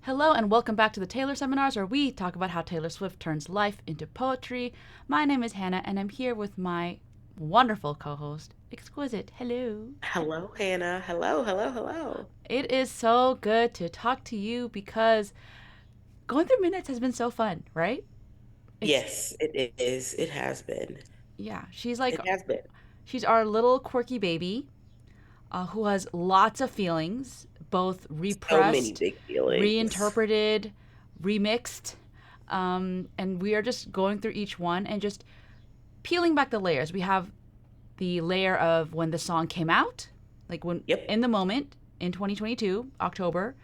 Hello and welcome back to the Taylor Seminars, where we talk about how Taylor Swift turns life into poetry. My name is Hannah, and I'm here with my wonderful co-host, Exquisite. Hello. Hello, Hannah. Hello, hello, hello. It is so good to talk to you because going through minutes has been so fun, right? It's Yes, it is. It has been. yeah, she's like It has been. she's our little quirky baby who has lots of feelings, both So many repressed, big feelings. reinterpreted, remixed, and we are just going through each one and just peeling back the layers. We have the layer of when the song came out, like when Yep. in the moment in 2022, October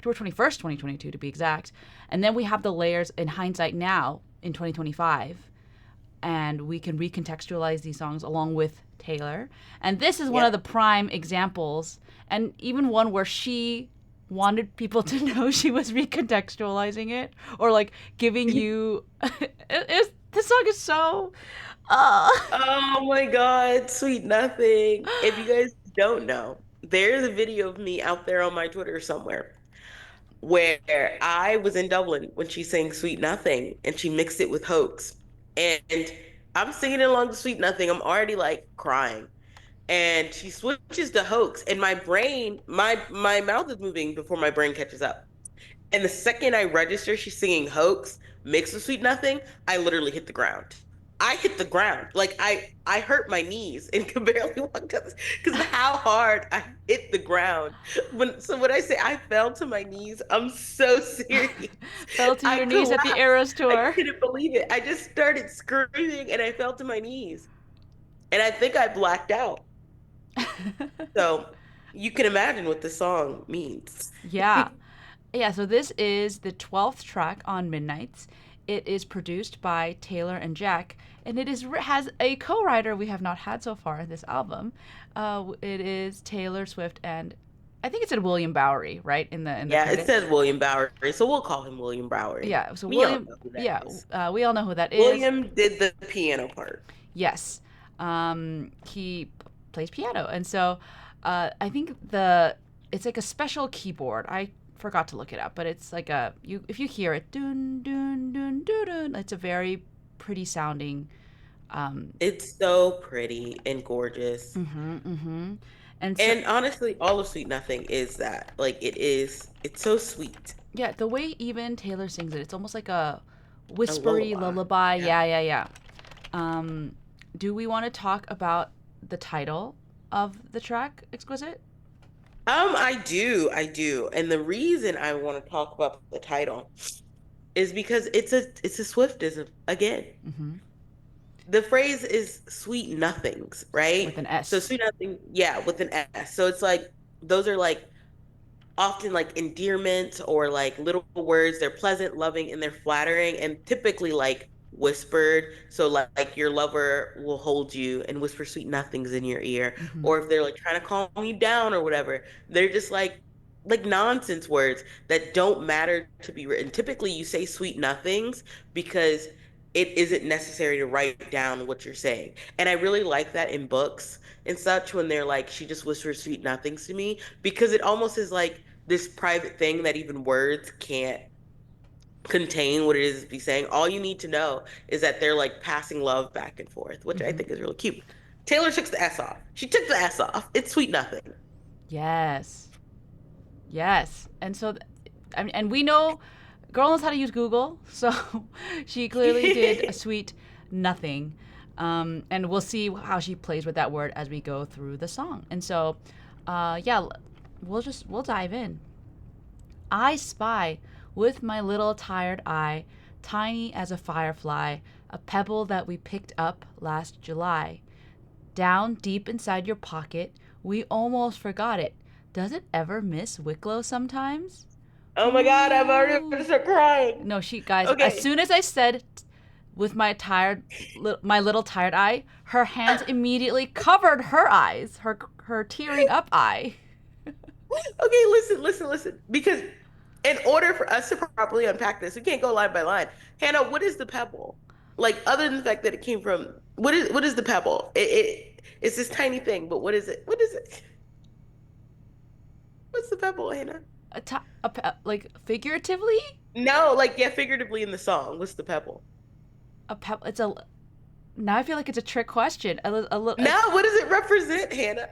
21st, 2022 to be exact. And then we have the layers in hindsight now in 2025, and we can recontextualize these songs along with Taylor. And this is one of Yep. the prime examples, and even one where she wanted people to know she was recontextualizing it or like giving you this song is so uh Oh my God, sweet nothing. If you guys don't know, there's a video of me out there on my Twitter somewhere where I was in Dublin when she sang Sweet Nothing and she mixed it with Hoax. And I'm singing along to Sweet Nothing. I'm already like crying. And she switches to Hoax and my brain, my mouth is moving before my brain catches up. And the second I register she's singing Hoax mixed with Sweet Nothing, I literally hit the ground. I hit the ground. Like I hurt my knees and could barely walk because of how hard I hit the ground. When I say I fell to my knees, I'm so serious. fell to I your knees at the Eras collapsed. I tour. couldn't believe it. I just started screaming and I fell to my knees. And I think I blacked out. So you can imagine what the song means. Yeah. Yeah, so this is the 12th track on Midnights. It is produced by Taylor and Jack, and it is has a co-writer we have not had so far in this album. It is Taylor Swift and I think it said William Bowery, right, in the Yeah, it credits. says William Bowery, so we'll call him William Bowery. Yeah, so We all William, know who that yeah, is. we all know who that is. William did the piano part. Yes, he plays piano, and so I think the it's like a special keyboard. I forgot to look it up, but it's like a you if you hear it, dun dun dun dun dun, it's a very pretty sounding. Um, It's so pretty and gorgeous. mm-hmm. And so And honestly, all of Sweet Nothing is that. Like it's so sweet. yeah, the way even Taylor sings it, it's almost like a A whispery lullaby. lullaby. Yeah. Yeah, yeah, yeah. Um, do we want to talk about the title of the track, Exquisite? I do. And the reason I want to talk about the title is because it's a Swiftism again. Mm-hmm. The phrase is sweet nothings, With right? an So S. sweet nothing, yeah, with an S. So it's like those are like often like endearment or like little words. They're pleasant, loving, and they're flattering and typically like whispered. So like your lover will hold you and whisper sweet nothings in your ear. Mm-hmm. Or if they're like trying to calm you down or whatever, they're just like nonsense words that don't matter to be written. Typically you say sweet nothings because it isn't necessary to write down what you're saying. And I really like that in books and such when they're like, she just whispers sweet nothings to me because it almost is like this private thing that even words can't contain what it is to be saying. All you need to know is that they're like passing love back and forth, which I Mm-hmm. think is really cute. Taylor took the S off. She took the S off. It's sweet nothing. Yes. Yes. And so, I mean, and we know girl knows how to use Google, so she clearly did a sweet nothing. And we'll see how she plays with that word as we go through the song. And so, yeah, we'll dive in. I spy with my little tired eye, tiny as a firefly, a pebble that we picked up last July. Down deep inside your pocket, we almost forgot it. Does it ever miss Wicklow sometimes? Oh my God, I'm already going to Ooh. start crying. No, she guys, as Okay. soon as I said with my little tired eye, her hands immediately covered her eyes, her tearing up eye. Okay, listen, listen, listen. Because in order for us to properly unpack this, we can't go line by line. Hannah, what is the pebble? Like, other than the fact that it came from, what is the pebble? It's this tiny thing, but what is it? What is it? What's the pebble, Hannah? like figuratively, No, like yeah, figuratively in the song. What's the pebble? a pebble. It's a now I feel like it's a trick question. Now, what does it represent, Hannah?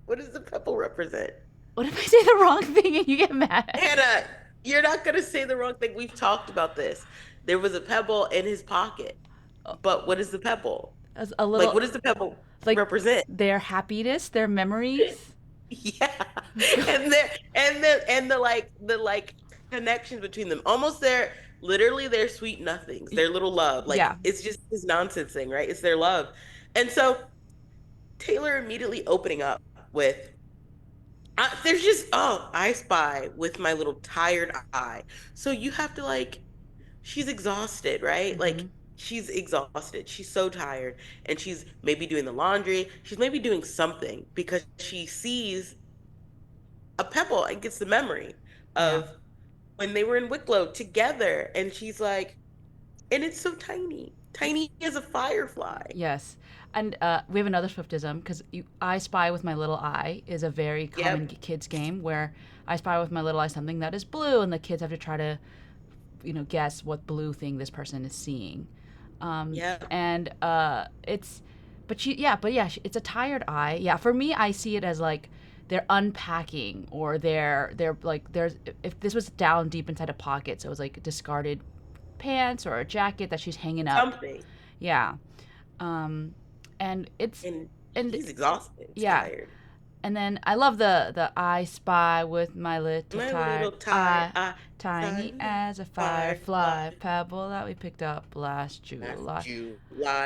What does the pebble represent? What if I say the wrong thing and you get mad? Hannah, you're not gonna say the wrong thing. We've talked about this. There was a pebble in his pocket. But what is the pebble? As a Like, little what does the pebble like represent? their happiness, their memories. Yeah. And the connections between them. Almost their literally their sweet nothings, their little love. Like Yeah. it's just this nonsense thing, right? It's their love. And so Taylor immediately opening up with there's just I spy with my little tired eye. So you have to like she's exhausted, right? Mm-hmm. Like she's exhausted. She's so tired and she's maybe doing the laundry. She's maybe doing something because she sees a pebble and gets the memory Yeah. of when they were in Wicklow together. And she's like, and it's so tiny, tiny as a firefly. Yes. And we have another Swiftism because I Spy with My Little Eye is a very common Yep. kids game where I spy with my little eye something that is blue, and the kids have to try to, guess what blue thing this person is seeing. Yep. And it's, but yeah, it's a tired eye. Yeah, for me, I see it as like they're unpacking or they're like there's if this was down deep inside a pocket, so it was like discarded pants or a jacket that she's hanging up. Something. Yeah. Um, and it's And and she's exhausted, yeah, tired. and then I love the I spy with my little My tired little tired eye, eye, tiny tiny as a firefly. firefly pebble that we picked up last That's July.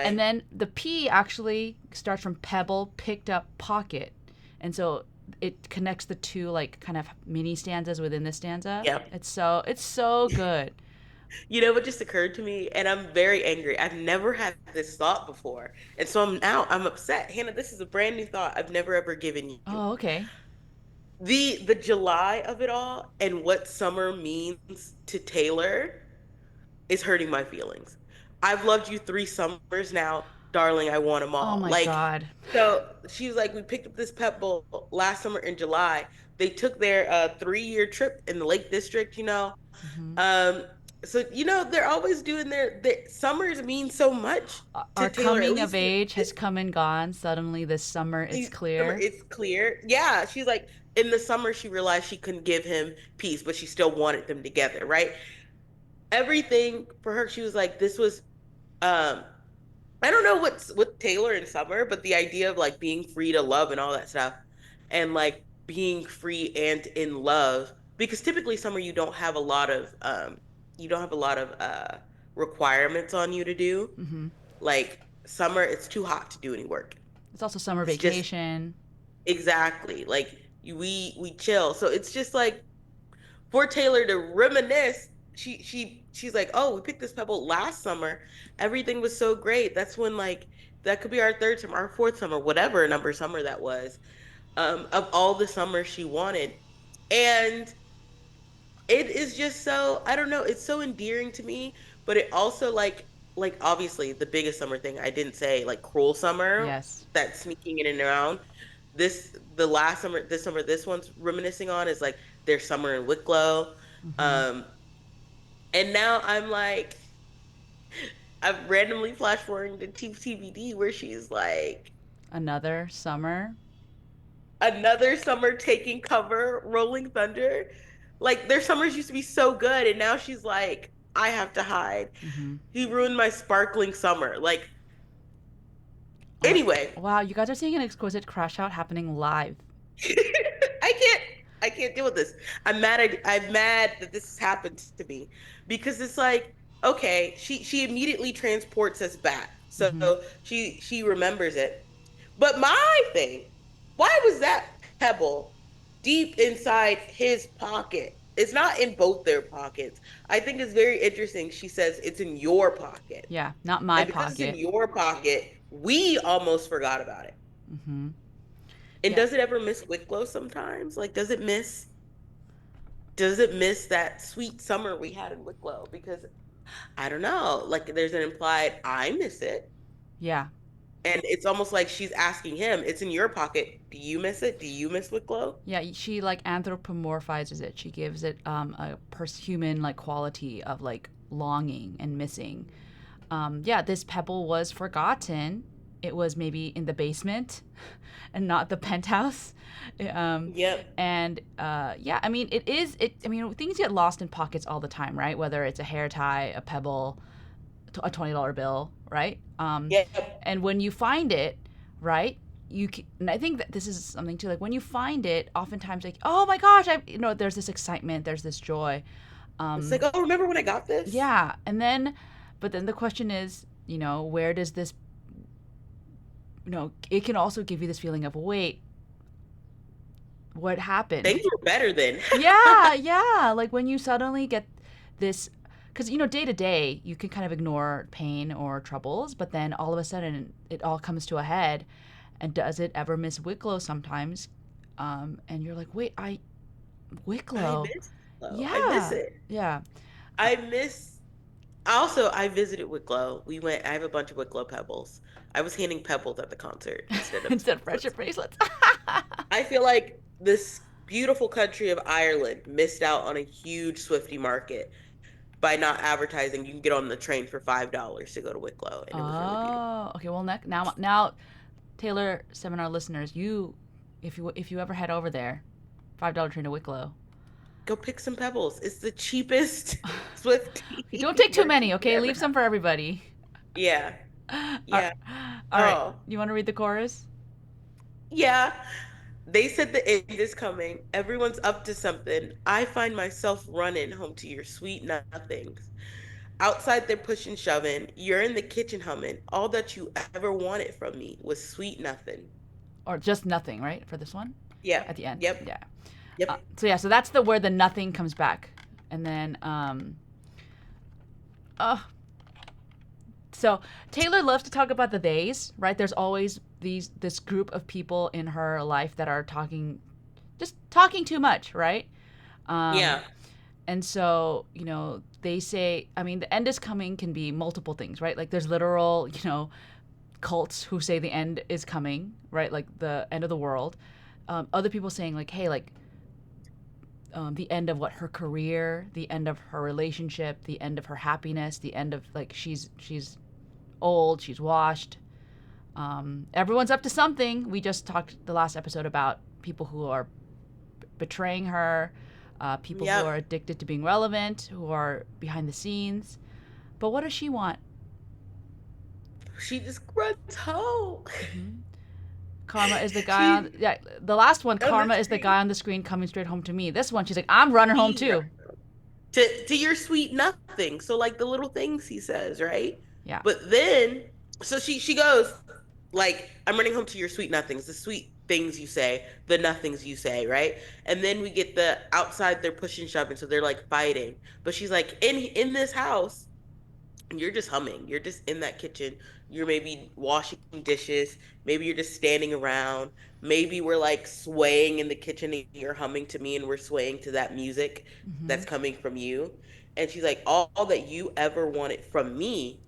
And July. then the P actually starts from pebble, picked up, pocket, and so it connects the two like kind of mini stanzas within the stanza. Yep. It's so good. You know what just occurred to me? And I'm very angry. I've never had this thought before. And so I'm upset. Hannah, this is a brand new thought I've never ever given you. Oh, okay. The July of it all and what summer means to Taylor is hurting my feelings. I've loved you 3 summers now, darling. I want them Oh all. my Like, God. so she was like, we picked up this pebble last summer in July. They took their 3 year trip in the Lake District, you know. Hmm. Um, so they're always doing their summers mean so much to Our Taylor. At coming of least age has come and gone. Suddenly, this summer, it's summer, clear. it's clear. Yeah, she's like in the summer she realized she couldn't give him peace, but she still wanted them together, right? Everything for her, she was like, this was um I don't know what's with Taylor and Summer, but the idea of like being free to love and all that stuff, and like being free and in love, because typically Summer you don't have a lot of requirements on you to do. Hmm. Like Summer, it's too hot to do any work. It's also summer It's just vacation. exactly like we chill. So it's just like for Taylor to reminisce, she's like, "Oh, we picked this pebble last summer. Everything was so great. That's when like that could be our third summer, our fourth summer, whatever number summer that was. Of all the summers she wanted." And it is just so, I don't know, it's so endearing to me, but it also like obviously the biggest summer thing I didn't say, like cruel summer, Yes. that sneaking in and around. The last summer, this one's reminiscing on is like their summer in Wicklow. Hmm. Um, and now I'm like, I'm randomly flash forwarding to TBD where she's like, Another summer. another summer taking cover, Rolling Thunder. Like their summers used to be so good, and now she's like, I have to hide. Hmm. He ruined my sparkling summer. Like, Oh my. anyway, Wow, you guys are seeing an exquisite crash out happening live. I can't I can't deal with this. I'm mad that this has happened to me because it's like, okay, she immediately transports us back. So Hmm. she remembers it. But my thing, why was that pebble deep inside his pocket? It's not in both their pockets. I think it's very interesting. She says it's in your pocket. Yeah, not my And because it's in pocket. your pocket, we almost forgot about it. Hmm. And Yeah. does it ever miss Wicklow sometimes? Like, does it miss that sweet summer we had in Wicklow? Because I don't know, like there's an implied I miss it. Yeah. And it's almost like she's asking him, it's in your pocket. Do you miss it? Do you miss Wicklow? Yeah, she like anthropomorphizes it. She gives it a human like quality of like longing and missing. Yeah, this pebble was forgotten. It was maybe in the basement and not the penthouse. Um, Yep. yeah, I mean, it is. It. I mean, things get lost in pockets all the time, right? Whether it's a hair tie, a pebble, a $20 bill, right? Yep. And when you find it, right, and I think that this is something too. Like when you find it, oftentimes like, oh my gosh, there's this excitement, there's this joy. It's Um, like, oh, remember when I got this? yeah, but then the question is, where does this, it can also give you this feeling of, wait, what happened? Things were better then. Yeah, yeah. Like when you suddenly get this, because day to day you can kind of ignore pain or troubles, but then all of a sudden it all comes to a head. And does it ever miss Wicklow sometimes? And you're like, wait, I Wicklow, miss Wicklow. I miss yeah, it. yeah. Uh, I miss Also, I visited Wicklow. I have a bunch of Wicklow pebbles. I was handing pebbles at the concert instead of Instead of friendship bracelets. bracelets. I feel like this beautiful country of Ireland missed out on a huge Swifty market by not advertising. You can get on the train for $5 to go to Wicklow, and it was really beautiful. Oh, okay. Well, now, Taylor Seminar listeners, if you ever head over there, $5 train to Wicklow. Go pick some pebbles. It's the cheapest Okay, don't Swifty take too merchant many. you could Okay, ever leave some have. for everybody. Yeah, All yeah. all right. Oh, You want to read the chorus? yeah. They said the end is coming. Everyone's up to something. I find myself running home to your sweet nothings. Outside they're pushing, shoving. You're in the kitchen humming. All that you ever wanted from me was sweet nothing. Or just nothing, right? For this one, Yeah. at the end. Yep. Yeah. Yep. So yeah, so that's the where the nothing comes back, and then uh, so Taylor loves to talk about the theys, right? There's always this group of people in her life that are just talking too much, right? Um, Yeah. and so they say, I mean, the end is coming can be multiple things, right? Like there's literal, cults who say the end is coming, right? Like the end of the world. Other people saying like, hey, like the end of what her career, the end of her relationship, the end of her happiness, the end of like she's old, she's washed. Everyone's up to something. We just talked the last episode about people who are betraying her, people who are Yep. addicted to being relevant, who are behind the scenes. But what does she want? She just runs home. Hmm. Karma is the guy on, She yeah, the last one. on the Karma is the screen. guy on the screen coming straight home to me. This one, she's like, I'm running home He's too. running home. To your sweet nothing. So like the little things he says, right? Yeah. But then so she goes like, I'm running home to your sweet nothings, the sweet things you say, the nothings you say, right? And then we get the outside they're pushing shoving, so they're like fighting. But she's like, in this house, you're just humming. You're just in that kitchen. You're maybe washing dishes. Maybe you're just standing around. Maybe we're like swaying in the kitchen and you're humming to me and we're swaying to that music Hmm. that's coming from you. And she's like, all that you ever wanted from me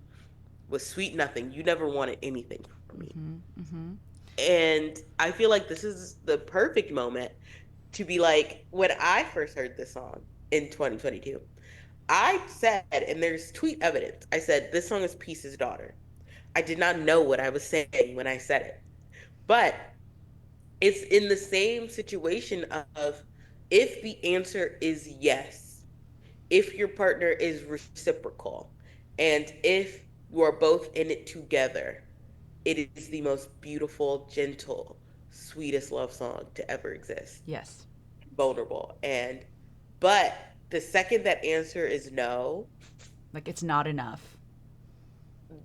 was sweet nothing. You never wanted anything from me. Hmm. Hmm. And I feel like this is the perfect moment to be like, when I first heard this song in 2022, I said, and there's tweet evidence, I said, this song is Peace's daughter. I did not know what I was saying when I said it. But it's in the same situation of, if the answer is yes, if your partner is reciprocal, and if you are both in it together, it is the most beautiful, gentle, sweetest love song to ever exist. Yes. Vulnerable. But the second that answer is no, Like it's not enough.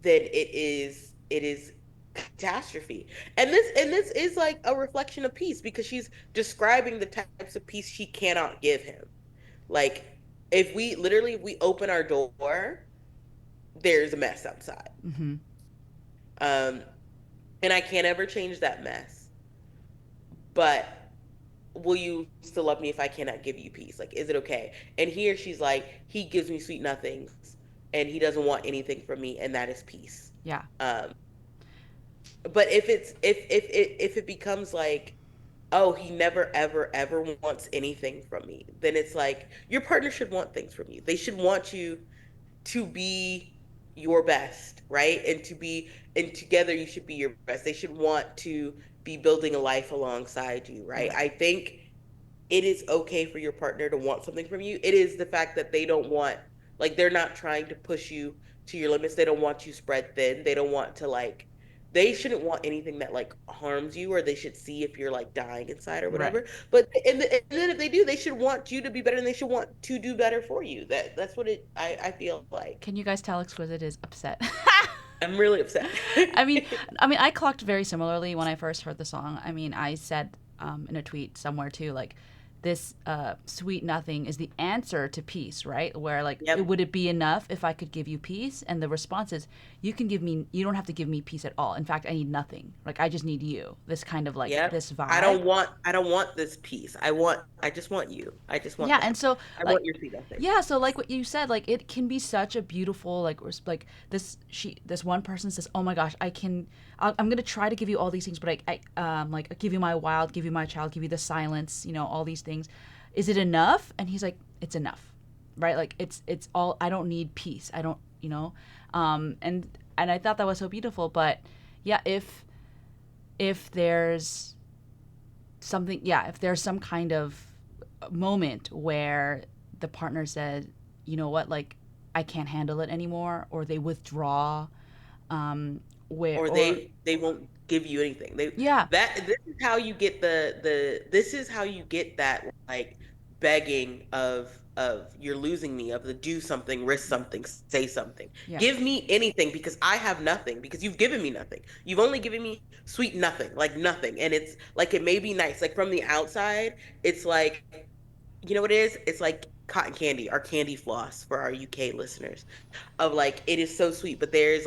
then it is catastrophe. And this is like a reflection of peace, because she's describing the types of peace she cannot give him. Like, if we open our door, there's a mess outside. Hmm. Um and I can't ever change that mess. But will you still love me if I cannot give you peace? Like, is it okay? And here she's like, he gives me sweet nothings and he doesn't want anything from me, and that is peace. Yeah. Um But if it becomes like, oh, he never ever ever wants anything from me, then it's like your partner should want things from you. They should want you to be your best, right? And together you should be your best. They should want to be building a life alongside you, right? Right. I think it is okay for your partner to want something from you. It is the fact that they don't want, like, they're not trying to push you to your limits. They don't want you spread thin. They don't want to, like, they shouldn't want anything that like harms you, or they should see if you're like dying inside or Right. whatever. But and then if they do, they should want you to be better, and they should want to do better for you. That's what I feel like. Can you guys tell Exquisite is upset? I'm really upset. I mean, I clocked very similarly when I first heard the song. I mean, I said in a tweet somewhere too, like, this sweet nothing is the answer to peace, right? Where like, Yep. would it be enough if I could give you peace? And the response is, you don't have to give me peace at all. In fact, I need nothing. Like, I just need you. This kind of like Yep. this vibe. I don't want this piece. I just want you. I just want Yeah, and that. so I like, want your sweet nothing. yeah, so like what you said, like it can be such a beautiful like like this one person says, oh my gosh, I'm gonna try to give you all these things, but like give you my wild, give you my child, give you the silence, all these things. Is it enough? And he's like, it's enough, right? Like it's all. I don't need peace. I don't, and I thought that was so beautiful. But yeah, if there's something, yeah, if there's some kind of moment where the partner said, you know what, like I can't handle it anymore, or they withdraw, where Or or they won't give you anything. They yeah, that this is how you get the this is how you get that like begging of you're losing me, of the do something, risk something, say something. yeah, Give me anything because I have nothing, because you've given me nothing. You've only given me sweet nothing, like nothing. And it's like it may be nice. Like from the outside, it's like, you know what it is? It's like cotton candy, our candy floss for our UK listeners, of like it is so sweet, but there's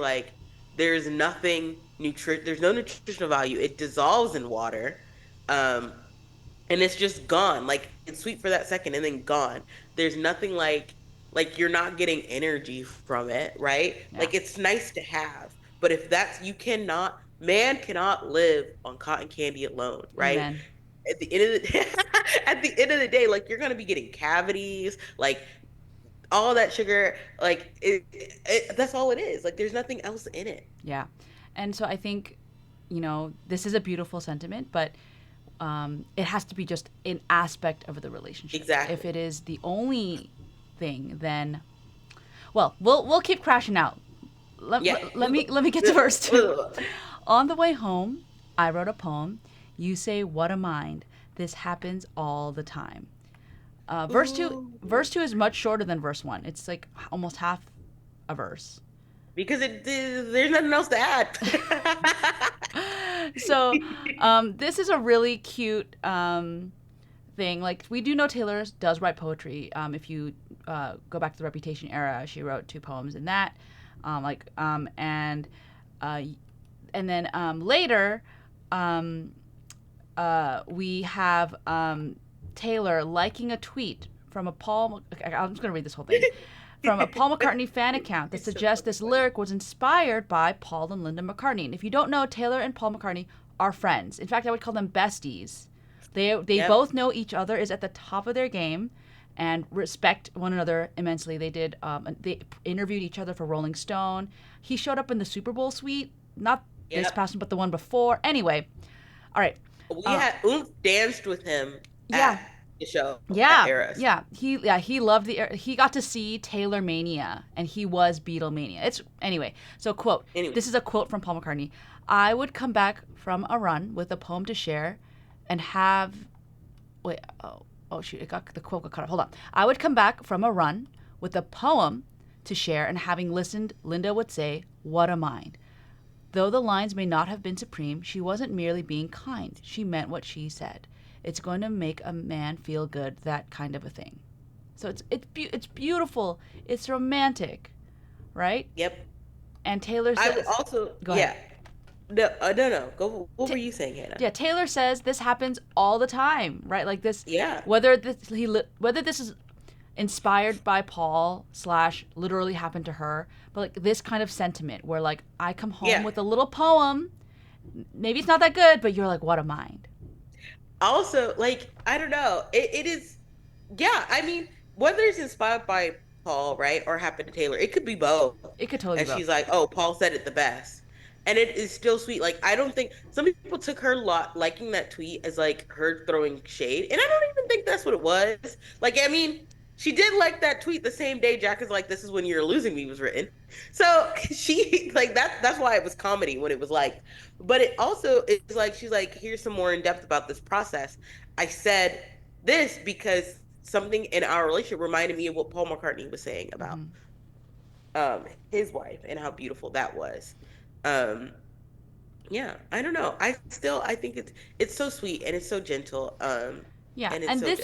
nothing there's no nutritional value. It dissolves in water. Um and it's just gone. Like it's sweet for that second and then gone. There's nothing like you're not getting energy from it, right? yeah. Like it's nice to have, but if that's you cannot man cannot live on cotton candy alone, right? Amen. At the end of the at the end of the day, like you're gonna be getting cavities, like all that sugar, like that's all it is. Like there's nothing else in it. Yeah, and so I think, this is a beautiful sentiment, but it has to be just an aspect of the relationship. If Exactly. it is the only thing, then well, we'll keep crashing out. Yeah. Let me get to verse 2. On the way home, I wrote a poem. You say, "What a mind! This happens all the time." Verse two. Ooh. Verse two is much shorter than verse one. It's like almost half a verse. Because there's nothing else to add. So, this is a really cute thing. Like, we do know Taylor does write poetry. If you go back to the Reputation era, she wrote 2 poems in that. And uh, and then later, um, we have Taylor liking a tweet from a Paul. Okay, I'm just gonna read this whole thing. From a Paul McCartney fan account that It's so suggests this funny. lyric was inspired by Paul and Linda McCartney. And if you don't know, Taylor and Paul McCartney are friends. In fact, I would call them besties. They Yep. both know each other is at the top of their game, and respect one another immensely. They interviewed each other for Rolling Stone. He showed up in the Super Bowl suite, not this Yep. past one, but the one before. Anyway, all right. We Uh, had Oomph danced with him yeah, at the show at yeah, Eras. he loved he got to see Taylor Mania, and he was Beatlemania. It's anyway. So quote. Anyway, This is a quote from Paul McCartney. I would come back from a run with a poem to share, and have wait. Oh shoot! The quote got cut off. Hold on. I would come back from a run with a poem to share, and having listened, Linda would say, "What a mind." Though the lines may not have been supreme, she wasn't merely being kind. She meant what she said. It's going to make a man feel good, that kind of a thing. So it's beautiful. It's romantic, right? yep. And Taylor I would says, also, "Go ahead." yeah. No, no. Go. What Ta were you saying, Hannah? yeah, Taylor says this happens all the time, right? Like this, Yeah. whether this is inspired by Paul slash literally happened to her, but like this kind of sentiment where like I come home Yeah. with a little poem, Maybe it's not that good, but you're like, what a mind. Also, like, I don't know. It is, yeah, I mean, whether it's inspired by Paul, right, or happened to Taylor, it could be both. It could totally be And both. she's like, oh, Paul said it the best. And it is still sweet. Like, I don't think some people took her lot liking that tweet as like her throwing shade. And I don't even think that's what it was. Like, I mean, she did like that tweet the same day Jack is like, this is when you're losing me was written. So she like that's why it was comedy when it was like, but it also is like she's like, here's some more in depth about this process. I said this because something in our relationship reminded me of what Paul McCartney was saying about Hmm. his wife and how beautiful that was. Um yeah, I don't know. I think it's so sweet and it's so gentle. Yeah, And it's and so good.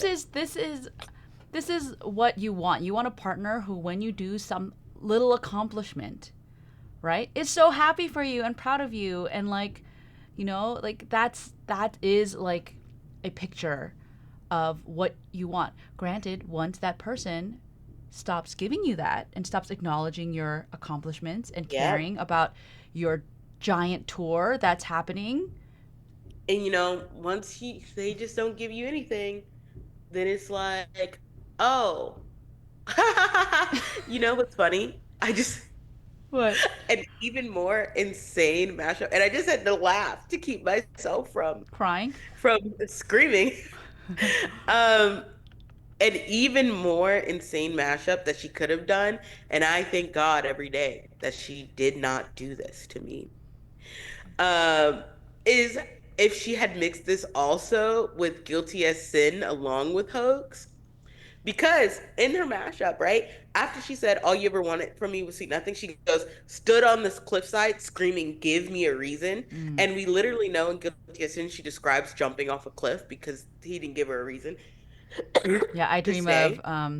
this is what you want. You want a partner who, when you do some little accomplishment, right, is so happy for you and proud of you, and like, like that is like a picture of what you want. Granted, once that person stops giving you that and stops acknowledging your accomplishments and Yep. caring about your giant tour that's happening. And once they just don't give you anything, then it's like, oh, you know what's funny? I just What? an even more insane mashup, and I just had to laugh to keep myself Crying? from screaming. Um, an even more insane mashup that she could have done, and I thank God every day that she did not do this to me. Um, is if she had mixed this also with Guilty as Sin along with Hoax. Because in her mashup, right, after she said, all you ever wanted from me was sweet nothing, she goes, stood on this cliffside screaming, give me a reason. Mm. And we literally know in Guilty as Sin, she describes jumping off a cliff because he didn't give her a reason Yeah, I to dream of stay. Yeah.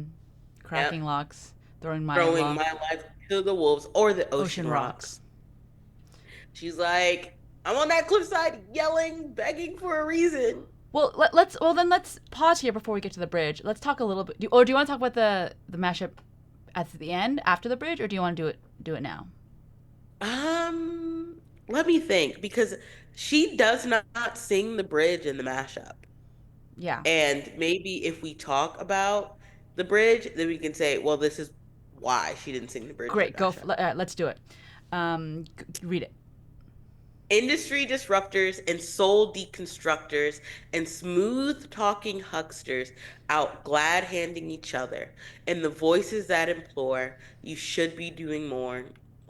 cracking locks, throwing my Throwing my life to the wolves or the ocean ocean rocks. rocks. She's like, I'm on that cliffside yelling, begging for a reason. Well, let's pause here before we get to the bridge. Let's talk a little bit. Or do you want to talk about the mashup at the end after the bridge, or do you want to do it now? Let me think because she does not sing the bridge in the mashup. Yeah. And maybe if we talk about the bridge, then we can say, well, this is why she didn't sing the bridge in the Great. Go. mashup. Let's do it. Read it. Industry disruptors and soul deconstructors and smooth talking hucksters out glad handing each other, and the voices that implore, you should be doing more.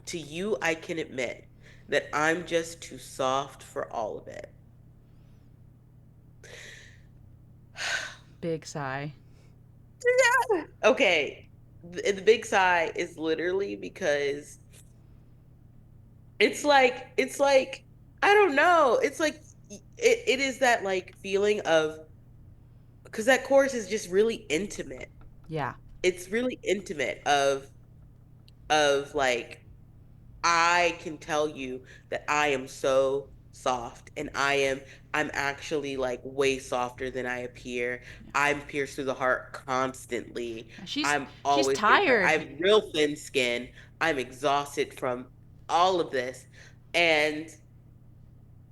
To you, I can admit that I'm just too soft for all of it. Big sigh. Okay, the big sigh is literally because it's like I don't know. It's like it is that like feeling of because that chorus is just really intimate. Yeah. It's really intimate of like I can tell you that I am so soft and I'm actually like way softer than I appear. I'm pierced through the heart constantly. She's I'm she's always getting hurt. I tired. have real thin skin. I'm exhausted from all of this. And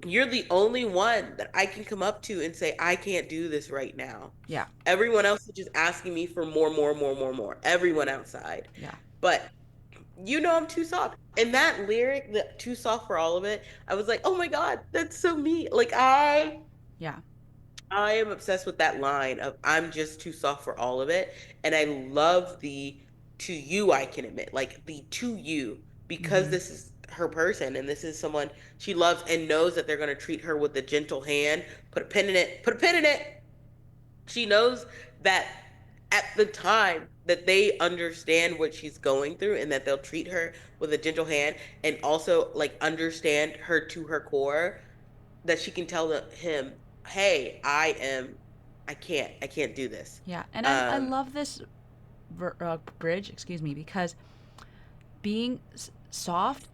you're the only one that I can come up to and say, I can't do this right now. Yeah. Everyone else is just asking me for more, more, more, more, more. Everyone outside. Yeah. But I'm too soft. And that lyric, the too soft for all of it, I was like, oh my God, that's so me. Like Yeah. I am obsessed with that line of I'm just too soft for all of it. And I love the to you I can admit, like the to you, because Mm-hmm. this is her person and this is someone she loves and knows that they're gonna treat her with a gentle hand. Put a pin in it, put a pin in it. She knows that at the time that they understand what she's going through and that they'll treat her with a gentle hand and also like understand her to her core that she can tell him, "Hey, I can't do this." Yeah. And I Um, love this bridge. Excuse me, because being soft,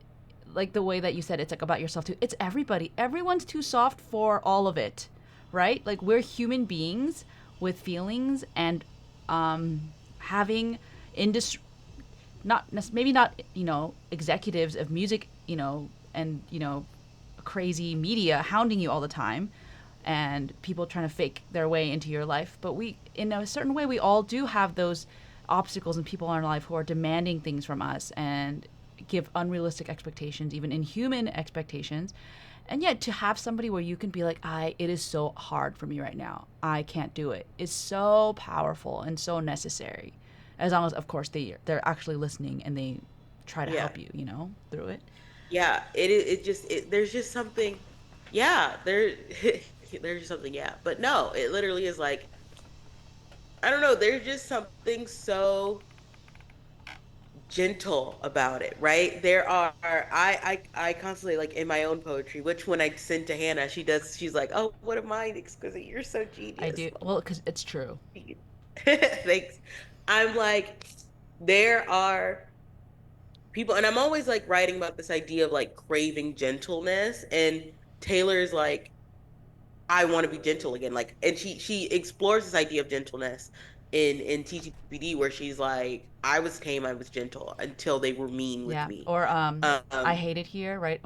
like the way that you said, it's like about yourself too. It's everybody. Everyone's too soft for all of it, right? Like, we're human beings with feelings and having industry, not maybe not executives of music, and crazy media hounding you all the time and people trying to fake their way into your life. But we, in a certain way, we all do have those obstacles and people in our life who are demanding things from us and give unrealistic expectations, even inhuman expectations. And yet to have somebody where you can be like, it is so hard for me right now, I can't do it, is so powerful and so necessary. As long as, of course, they're actually listening and they try to Yeah. help you, through it. Yeah. There's just something, yeah, there's just something, yeah. But no, it literally is like, I don't know, there's just something so gentle about it, right? I constantly like in my own poetry, which when I send to Hannah, she's like, "Oh, what am I exquisite? You're so I genius." do. Well, because it's true. Thanks. I'm like, there are people, and I'm always like writing about this idea of like craving gentleness, and Taylor's like, I want to be gentle again. Like, and she explores this idea of gentleness in TTPD, where she's like, I was tame, I was gentle until they were mean with Yeah. me. Or I Um, hate it here, right?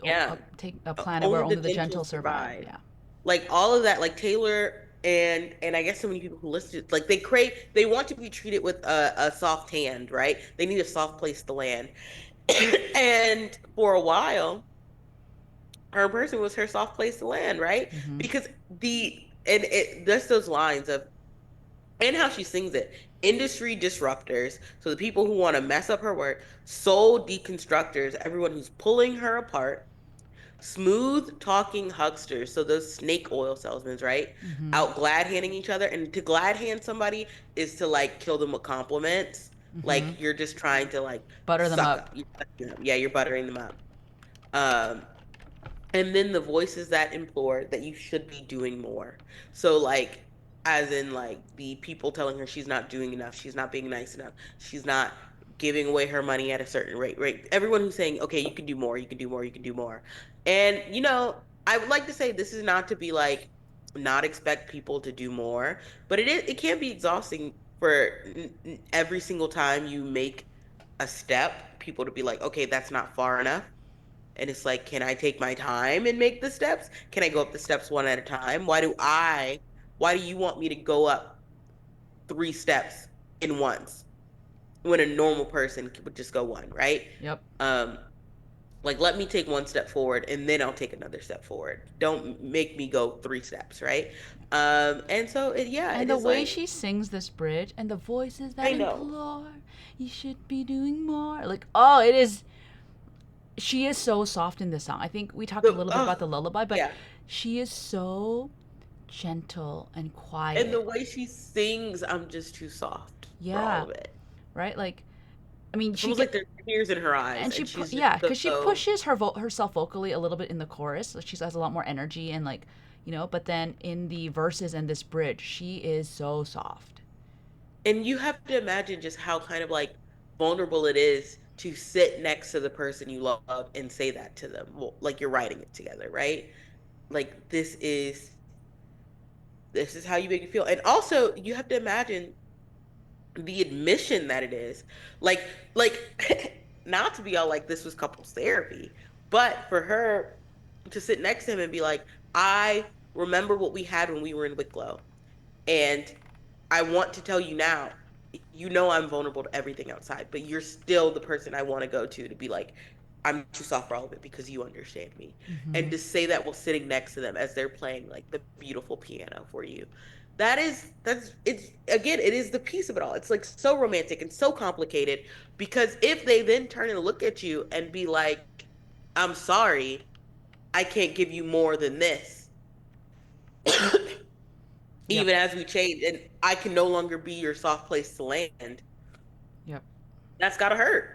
yeah, Take a planet where only the only the gentle gentle survive. survive. Yeah. Like all of that, like Taylor and I guess so many people who listen to, like they want to be treated with a soft hand, right? They need a soft place to land. And for a while, her person was her soft place to land, right? Mm-hmm. Because just those lines of, and how she sings it, industry disruptors, so the people who want to mess up her work, soul deconstructors, everyone who's pulling her apart, smooth talking hucksters, so those snake oil salesmen, right? Mm-hmm. Out glad handing each other. And to glad hand somebody is to like kill them with compliments. Mm-hmm. Like you're just trying to like Butter them suck up. up. Yeah, you're buttering them up. Um, and then the voices that implore that you should be doing more. So like, as in like the people telling her she's not doing enough, she's not being nice enough, she's not giving away her money at a certain rate, right? Everyone who's saying, okay, you can do more, you can do more, you can do more. And I would like to say this is not to be like not expect people to do more, but it can be exhausting for every single time you make a step, people to be like, okay, that's not far enough. And it's like, can I take my time and make the steps? Can I go up the steps one at a time? Why do you want me to go up 3 steps in once when a normal person would just go one, right? Yep. Um, like let me take one step forward and then I'll take another step forward. Don't make me go 3 steps, right? And so yeah, And it the is way like, she sings this bridge and the voices that I know. implore, you should be doing more. Like, oh, it is. She is so soft in this song. I think we talked a The little bit about oh the lullaby, but yeah. she is so gentle and And the quiet. way she sings, I'm just too soft for all Yeah, of it. right? Like, I mean, It's she almost like get there's tears in her eyes and and she's just yeah, because she so pushes herself vocally a little bit in the chorus. So she has a lot more energy and like, but then in the verses and this bridge, she is so soft. and you have to imagine just how kind of like vulnerable it is to sit next to the person you love and say that to them. Well, like you're writing it together, right? Like this is how you make me feel. And also you have to imagine the admission that it is. Like like not to be all like this was couples therapy, but for her to sit next to him and be like, I remember what we had when we were in Wicklow. And I want to tell you now, I'm vulnerable to everything outside, but you're still the person I want to go to be like, I'm too soft for all of it because you understand me. Mm-hmm. And to say that while sitting next to them as they're playing like the beautiful piano for you. It's again, it is the piece of it all. It's like so romantic and so complicated because if they then turn and look at you and be like, I'm sorry, I can't give you more than this. Yep. Even as we change and I can no longer be your soft place to land, Yep. that's gotta hurt.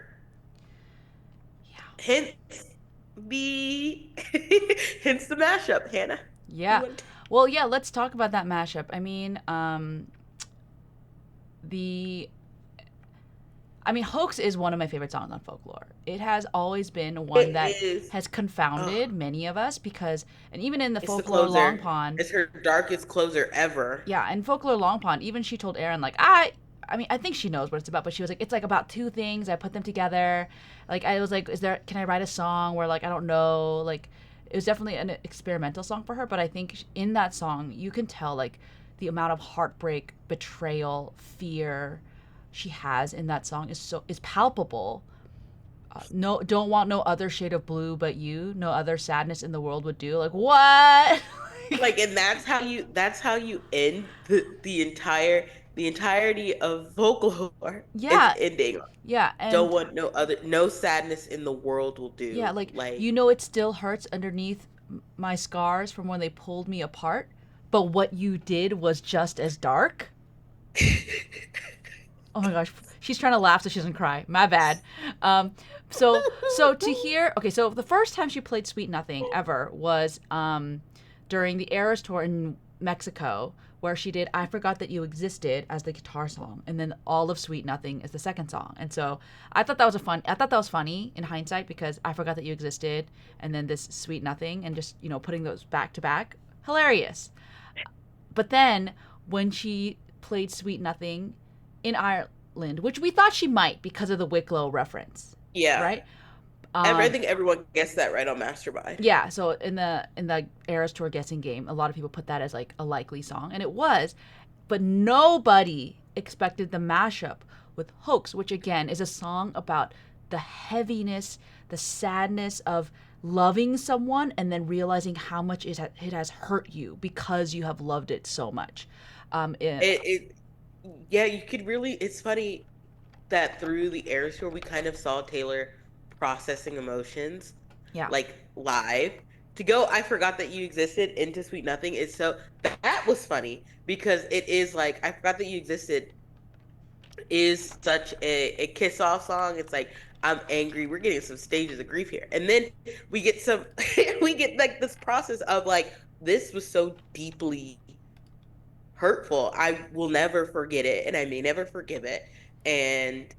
Yeah. Hence the hence the mashup, Hannah. You Yeah. want Well, yeah, let's talk about that mashup. I mean, the Hoax is one of my favorite songs on folklore. It has always been one it that is has oh, confounded many of us because, and even in the it's the folklore Long closer. Pond, It's her darkest closer ever. yeah, in folklore Long Pond, even she told Aaron like, I mean, I think she knows what it's about, but she was like, it's like about two things. I put them together. Like, I was like, can I write a song where like I don't know, like, it was definitely an experimental song for her. But I think in that song, you can tell like the amount of heartbreak, betrayal, fear she has in that song is palpable. No, don't want no other shade of blue but you. No other sadness in the world would do. Like what? Like, and that's how you end the entirety of folklore is Yeah, ending. yeah, Don't and want no sadness in the world will yeah, do. like Like, you know, it still hurts underneath my scars from when they pulled me apart. But what you did was just as dark. Oh my gosh, she's trying to laugh so she doesn't cry. My bad. So to hear, okay, so the first time she played Sweet Nothing ever was during the Eras tour in Mexico, where she did "I Forgot That You Existed" as the guitar song, and then all of Sweet Nothing is the second song. And so I thought that was funny in hindsight because I forgot that you existed, and then this Sweet Nothing, and just putting those back to back, hilarious. But then when she played Sweet Nothing in Ireland, which we thought she might because of the Wicklow reference, yeah. right? I Um, think everyone gets that right on Mastermind. yeah, so in the Eras Tour guessing game, a lot of people put that as like a likely song, and it was, but nobody expected the mashup with Hoax, which again is a song about the heaviness, the sadness of loving someone and then realizing how much it has hurt you because you have loved it so much. It, It yeah, you could really it's funny that through the air tour we kind of saw Taylor processing emotions yeah, like live. To go, I forgot that you existed into Sweet Nothing is so that was funny because it is like I forgot that you existed is such a kiss off song. It's like I'm angry. We're getting some stages of grief here. And then we get some we get like this process of like this was so deeply hurtful. I will never forget it and I may never forgive it. And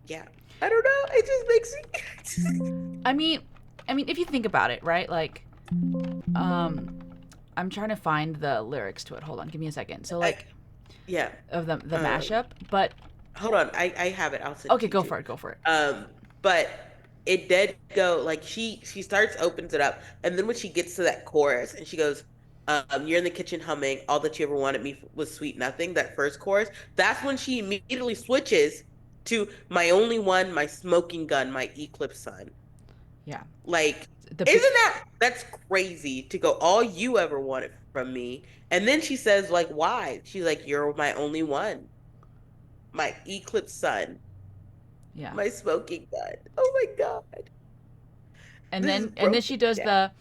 yeah, I don't know. It just makes me I mean, if you think about it, right? Like, um, I'm trying to find the lyrics to it. Hold on, give me a second. So I, like yeah. of the Um mashup, but hold on. I have it. I'll send it okay, to you go too. for it, go for it. But it did go like she starts opens it up, and then when she gets to that chorus and she goes, "You're in the kitchen humming. All that you ever wanted me was sweet nothing." That first chorus. That's when she immediately switches to "My only one, my smoking gun, my eclipse sun." Yeah, Like, the big isn't that's crazy to go? All you ever wanted from me, and then she says like, "Why?" She's like, "You're my only one, my eclipse sun." yeah. My smoking gun. Oh my God. and This is then and then broken she does down. the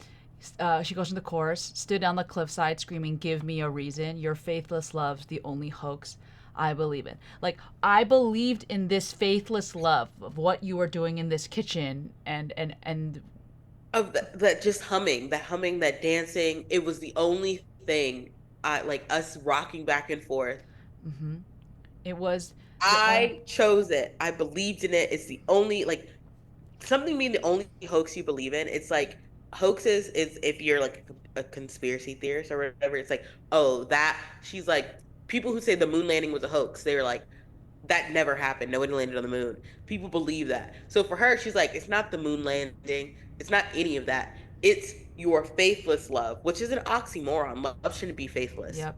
she goes in the chorus, stood on the cliffside screaming, "Give me a reason. Your faithless love's the only hoax I believe in." Like I believed in this faithless love of what you were doing in this kitchen, and Of that just humming, that dancing. It was the only thing I like us rocking back and forth. mhm, it was the only. I chose it. I believed in it. It's the only like something being the only hoax you believe in. It's like hoaxes is if you're like a conspiracy theorist or whatever. It's like, oh, that she's like people who say the moon landing was a hoax. They're like, that never happened. Nobody landed on the moon. People believe that. So for her, she's like, it's not the moon landing. It's not any of that. It's your faithless love, which is an oxymoron. Love shouldn't be faithless. Yep.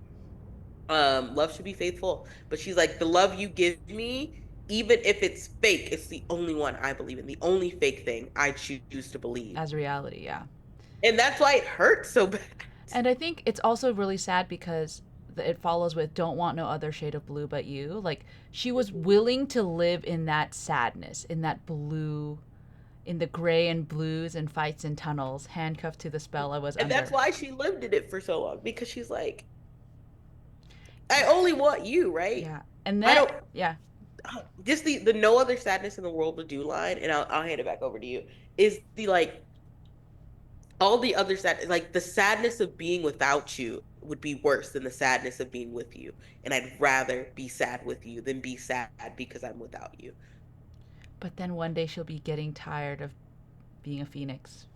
Love should be faithful. But she's like, the love you give me, even if it's fake, it's the only one I believe in. The only fake thing I choose to believe. As reality, yeah. And that's why it hurts so bad. And I think it's also really sad because it follows with "Don't want no other shade of blue but you." Like she was willing to live in that sadness, in that blue, in the gray and blues and fights and tunnels, handcuffed to the spell I was And that's under. why she lived in it for so long because she's like, I only want you, right? Yeah. And I then don't yeah. just the no other sadness in the world to do line, and I'll hand it back over to you, is the like all the other sad like the sadness of being without you would be worse than the sadness of being with you. And I'd rather be sad with you than be sad because I'm without you. But then one day she'll be getting tired of being a phoenix.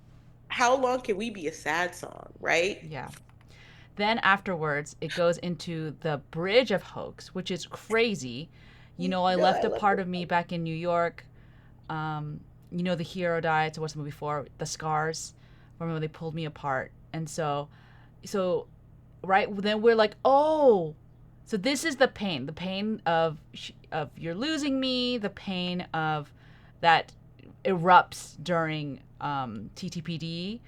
How long can we be a sad song, right? Yeah. Then afterwards, it goes into the bridge of Hoax, which is crazy. I No, left I a love part this of me song. back in New York. The hero died. So what's the movie for? The scars. from when they pulled me apart. And so right then we're like, oh, so this is the pain of you're losing me, the pain of that erupts during TTPD.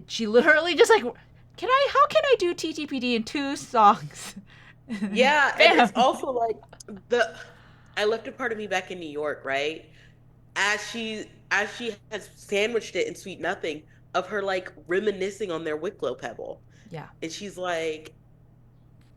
She literally just like, how can I do TTPD in 2 songs? Yeah, and it's Bam. also like the I left a part of me back in New York, right? As she has sandwiched it in Sweet Nothing of her like reminiscing on their Wicklow pebble. Yeah. And she's like,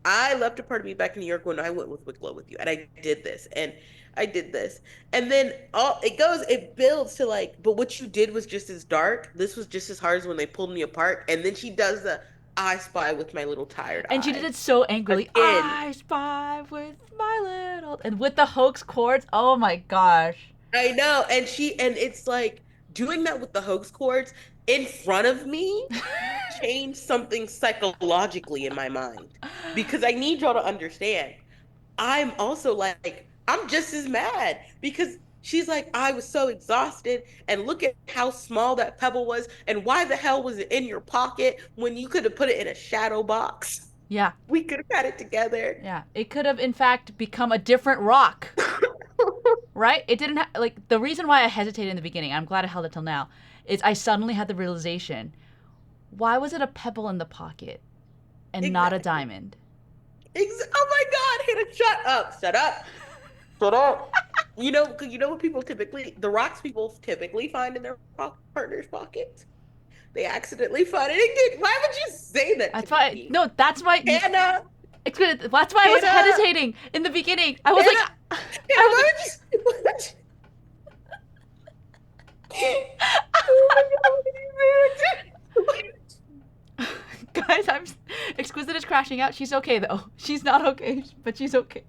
I left a part of me back in New York when I went with Wicklow with you, and I did this, and I did this, and then it builds to like, but what you did was just as dark. This was just as hard as when they pulled me apart, and then she does the I spy with my little tired And she did eye it so angrily. again. I spy with my little, and with the Hoax chords. Oh my gosh. I know, and it's like doing that with the hoax chords in front of me changed something psychologically in my mind because I need y'all to understand. I'm also like, I'm just as mad because she's like, I was so exhausted. And look at how small that pebble was. And why the hell was it in your pocket when you could have put it in a shadow box? Yeah. We could have had it together. Yeah. It could have, in fact, become a different rock, right? It didn't like, the reason why I hesitated in the beginning, I'm glad I held it till now, is I suddenly had the realization, why was it a pebble in the pocket and not a Exactly. diamond? Oh my God, Hannah, shut up. Shut up. Shut up. You know what the rocks people typically find in their partner's pockets? They accidentally find it again. Why would you say that to That's why, me? no, that's why, Hannah, that's why I was Hannah, hesitating in the beginning. I was like, Hannah, I Hannah, was why would you? Oh my God, what are you doing? guys, Exquisite is crashing out. She's okay though. She's not okay, but she's okay.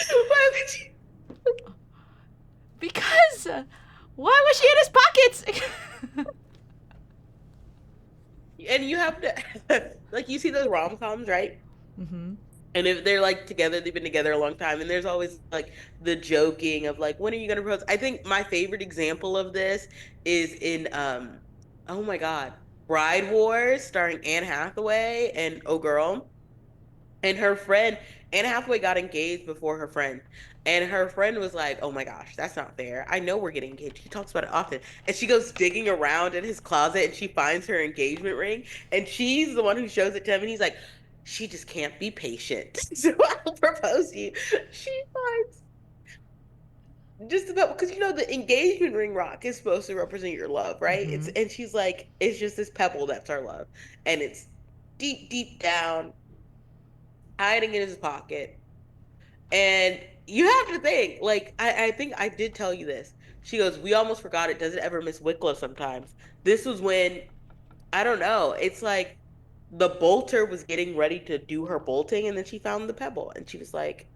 Why would you? Because why was she in his pockets? And you have to, like, you see those rom-coms, right? Mm-hmm. And if they're like together, they've been together a long time. And there's always like the joking of like, when are you gonna propose? I think my favorite example of this is in oh my God, Bride Wars, starring Anne Hathaway and oh girl. And her friend, Anne Hathaway got engaged before her friend. And her friend was like, oh my gosh, that's not fair. I know we're getting engaged. He talks about it often. And she goes digging around in his closet and she finds her engagement ring. And she's the one who shows it to him. And he's like, she just can't be patient. So I'll propose to you. She finds just about because the engagement ring rock is supposed to represent your love, right? Mm-hmm. And she's like, it's just this pebble that's our love. And it's deep, deep down, hiding in his pocket. And you have to think, like, I think I did tell you this. She goes, we almost forgot it. Does it ever miss Wicklow sometimes? This was when, I don't know, it's like the bolter was getting ready to do her bolting, and then she found the pebble, and she was like,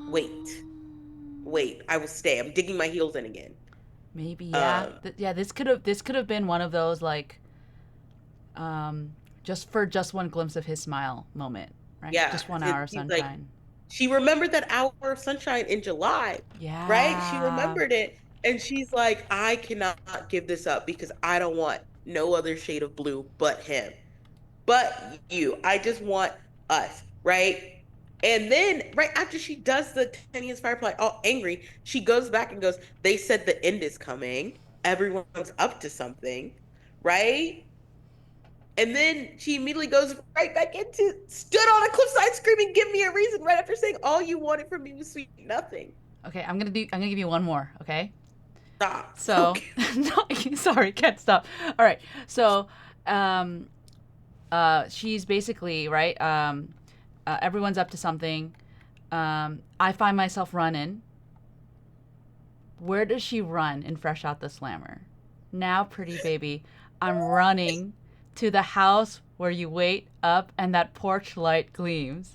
wait, wait, I will stay. I'm digging my heels in again. Maybe yeah. Um, Yeah, this could have been one of those like just one glimpse of his smile moment, right? yeah, Just 1 hour of he's like, sunshine. she remembered that hour of sunshine in July, right? She Yeah. remembered it. And she's like, I cannot give this up because I don't want no other shade of blue but him, but you. I just want us, right? And then, right after she does the 10 years firefly, all angry, she goes back and goes, they said the end is coming. Everyone's up to something, right? And then she immediately goes right back into stood on a cliffside screaming, give me a reason, right after saying all you wanted from me was sweet nothing. Okay, I'm gonna give you one more, okay? Stop. So, Okay. no, sorry, can't stop. All right, so, um, she's basically right. Everyone's up to something. I find myself running. Where does she run in Fresh Out the Slammer? Now, pretty baby, I'm running to the house where you wait up and that porch light gleams.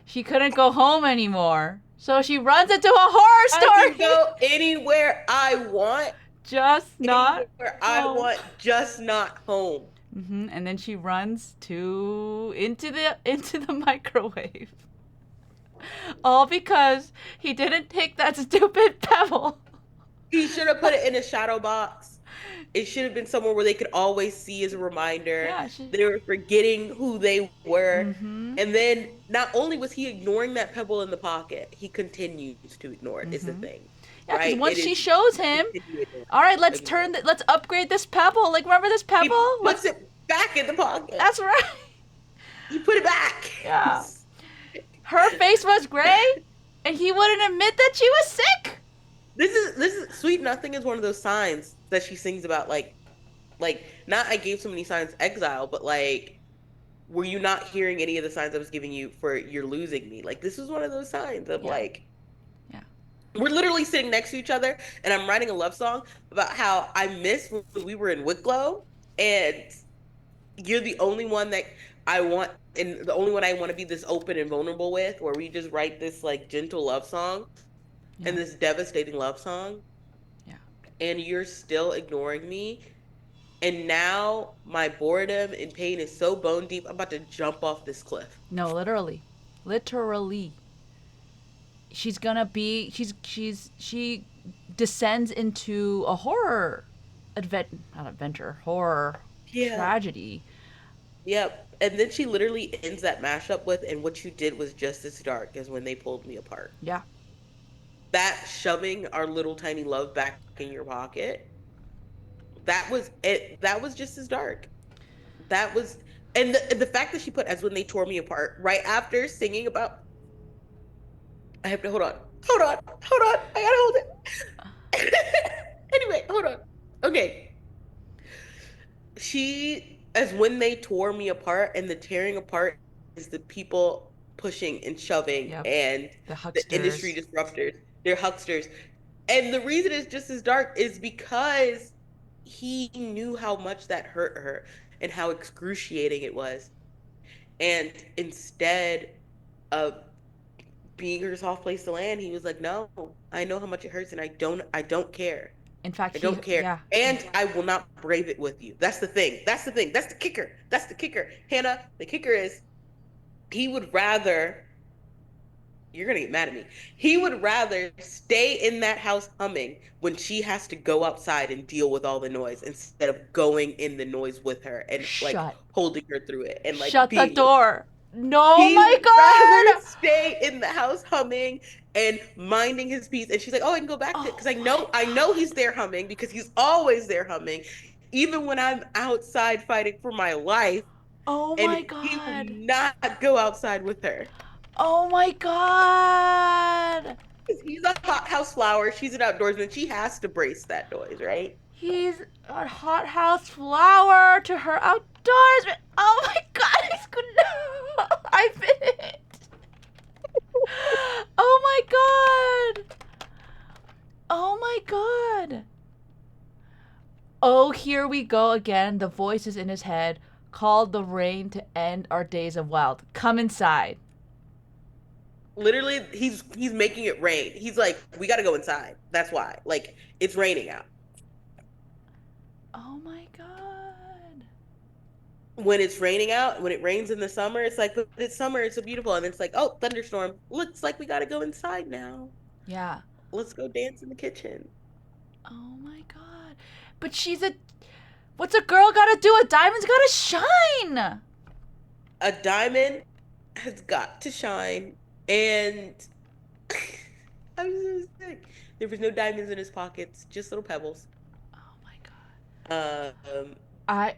She couldn't go home anymore, so she runs into a I horror can story. go anywhere I want, Just not anywhere I home. want, just not home. And then she runs into the microwave. All because he didn't take that stupid pebble. He should have put it in a shadow box. It should have been somewhere where they could always see as a reminder. Yeah, she. They were forgetting who they were. Mm-hmm. And then not only was he ignoring that pebble in the pocket, he continues to ignore it, is the Mm-hmm. thing, Yeah, because right? once It she is shows him, continuing all right, ignorance. let's upgrade this pebble. Like, remember this He pebble? puts it back in the pocket. That's right. He put it back. Yeah. Her face was gray, and he wouldn't admit that she was sick. This is sweet nothing is one of those signs that she sings about like not I gave so many signs exile, but like were you not hearing any of the signs I was giving you for you're losing me? Like this is one of those signs of Yeah. like Yeah. we're literally sitting next to each other and I'm writing a love song about how I miss when we were in Wicklow and you're the only one that I want and the only one I want to be this open and vulnerable with where we just write this like gentle love song Yeah. and this devastating love song Yeah. and you're still ignoring me. And now my boredom and pain is so bone deep, I'm about to jump off this cliff. No, literally. Literally. She's gonna be she descends into a horror not adventure, horror Yeah. tragedy. Yep. And then she literally ends that mashup with, and what you did was just as dark as when they pulled me apart. Yeah. That shoving our little tiny love back in your pocket, that was it. That was just as dark. That was, and the fact that she put as when they tore me apart right after singing about, I have to hold on. I gotta hold it. Anyway, hold on. Okay. She, as when they tore me apart, and the tearing apart is the people pushing and shoving Yep. and The the industry hucksters. disruptors, they're hucksters. And the reason it's just as dark is because he knew how much that hurt her and how excruciating it was. And instead of being her soft place to land, he was like, "No, I know how much it hurts, and I don't care. In fact, I don't care, yeah. and I will not brave it with you." That's the thing. That's the thing. That's the kicker. That's the kicker. Hannah, the kicker is he would rather. You're gonna get mad at me. He would rather stay in that house humming when she has to go outside and deal with all the noise instead of going in the noise with her and like Shut. holding her through it and like Shut the being with her. door. No, He my would rather god. stay in the house humming and minding his peace. And she's like, "Oh, I can go back to it because Oh my I know god. he's there humming because he's always there humming, even when I'm outside fighting for my life." Oh And my he would god. not go outside with her Oh my god. because he's a hothouse flower. She's an outdoorsman. She has to brace that noise, right? He's a hothouse flower to her outdoors. Oh my god, he's good. I fit. Oh my god. Oh my god. Oh, here we go again. The voices in his head called the rain to end our days of wild. Come inside. Literally, he's making it rain. He's like, "We got to go inside." That's why. Like, it's raining out. Oh my god. When it's raining out, when it rains in the summer, it's like, but it's summer, it's so beautiful. And it's like, oh, thunderstorm. Looks like we gotta go inside now. Yeah. Let's go dance in the kitchen. Oh my god. But what's a girl gotta do? A diamond's gotta shine. A diamond has got to shine. And I was so sick. There was no diamonds in his pockets, just little pebbles. Oh my god. Um, I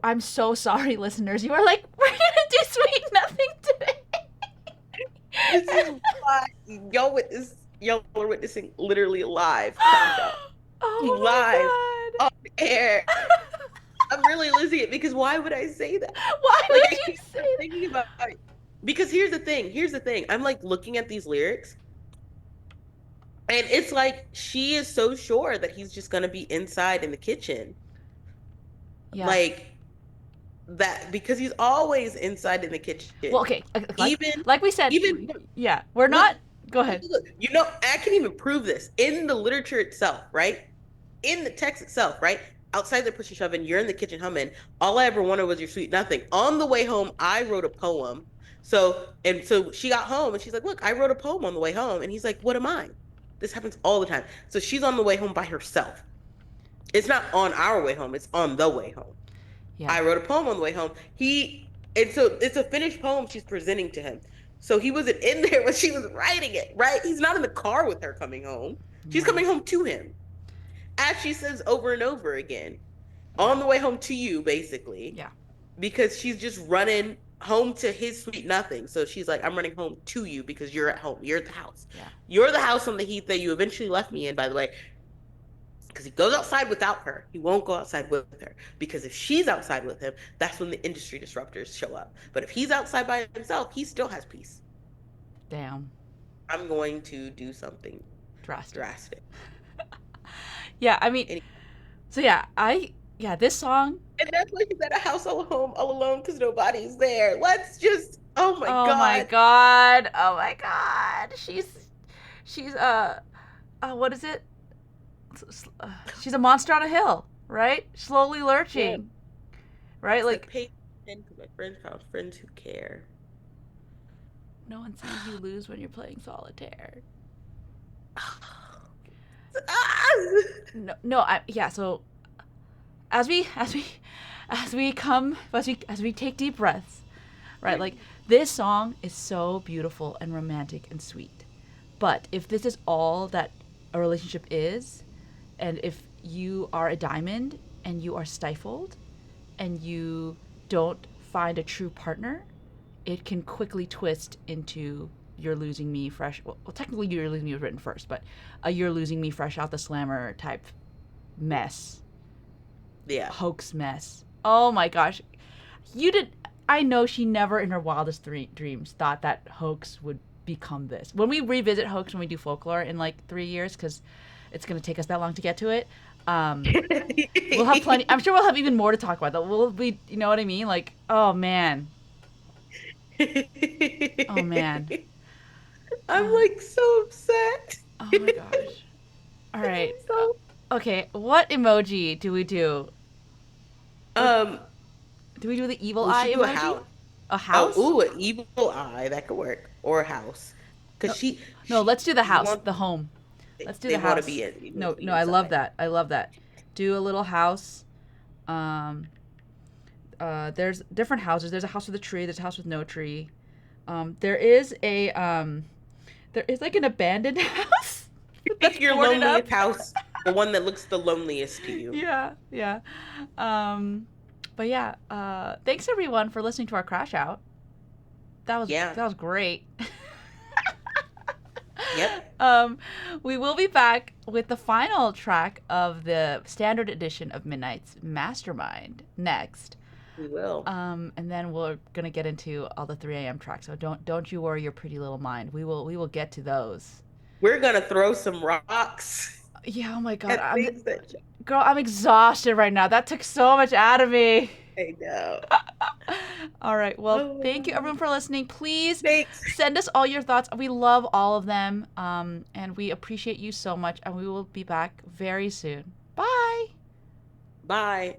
I'm so sorry, listeners. You are like, we're gonna do sweet nothing today. this is why y'all are witnessing literally live content. Live Oh on my air. god. I'm really losing it because why would I say that? Why Like would I you can't say stop that? thinking about it. Because here's the thing. Here's the thing. I'm like looking at these lyrics, and it's like she is so sure that he's just gonna be inside in the kitchen, Yeah. like that because he's always inside in the Well, kitchen. okay. Even Like we said, even yeah, we're look, not. Go ahead. look, you know, I can even prove this in the literature itself, right? In the text itself, right? Outside the push and shove, and you're in the kitchen humming. All I ever wanted was your sweet nothing. On the way home, I wrote a poem. So she got home and she's like, "Look, I wrote a poem on the way home." And he's like, "What am I?" This happens all the time. So she's on the way home by herself. It's not on our way home, it's on the way home. Yeah. I wrote a poem on the way home. And so it's a finished poem she's presenting to him. So he wasn't in there when she was writing it, right? He's not in the car with her coming home. She's Yeah. coming home to him. As she says over and over again, Yeah. on the way home to you, basically, Yeah. because she's just running home to his sweet nothing. So she's like, I'm running home to you because you're at home. You're at the house. Yeah. You're the house on the heath that you eventually left me in, by the way, because he goes outside without her. He won't go outside with her because if she's outside with him, that's when the industry disruptors show up. But if he's outside by himself, he still has peace. Damn. I'm going to do something Drastic. drastic. Yeah, I mean, And, so yeah, this song. and that's why she's at a house all alone because nobody's there. Let's just, oh my Oh my God. god. Oh my god. She's what is it? She's a monster on a hill, right? Slowly Yeah. lurching, right? It's Like like pay attention because my friends found friends who care. no one sees you lose when you're playing solitaire. Ah! No, no, yeah. So as we as we take deep breaths, right? Like this song is so beautiful and romantic and sweet. But if this is all that a relationship is, and if you are a diamond and you are stifled and you don't find a true partner, it can quickly twist into you're losing me fresh. Well, technically, you're losing me was written first, but you're losing me fresh out the slammer type mess, Yeah. hoax mess. Oh my gosh, you did. I know she never in her wildest dreams thought that hoax would become this. When we revisit hoax when we do folklore in like 3 years, because it's gonna take us that long to get to it. We'll have plenty. I'm sure we'll have even more to talk about. That we'll be, you know what I mean? Like, oh man, oh man. I'm Uh, like so upset. oh my gosh. All I'm right. so Okay. What emoji do we do? What um do we do? The evil we eye should do a emoji? house. A Oh, house? ooh, an evil eye. That could work. Or a house. Because No, no. Let's do the she house. wants The home. Let's do they the want to house. be in they want No, to be no. I love inside. that. I love that. Do a little house. Um. There's different houses. There's a house with a tree. There's a house with no tree. There is a There is like an abandoned house that's Pick your boarded up. loneliest house, the one that looks the loneliest to you. Yeah, yeah. Um, but yeah, thanks everyone for listening to our crash out. Yeah. That was great. Yep. um, we will be back with the final track of the standard edition of Midnight's Mastermind next. We will. And then we're gonna get into all the 3 a.m. tracks. So don't you worry your pretty little mind. We will get to those. We're gonna throw some rocks Yeah. Oh my God. at things that Girl. I'm exhausted right now. That took so much out of me. I know. All right. Well, Oh, thank you everyone for listening. Please thanks. send us all your thoughts. We love all of them. And we appreciate you so much. And we will be back very soon. Bye. Bye.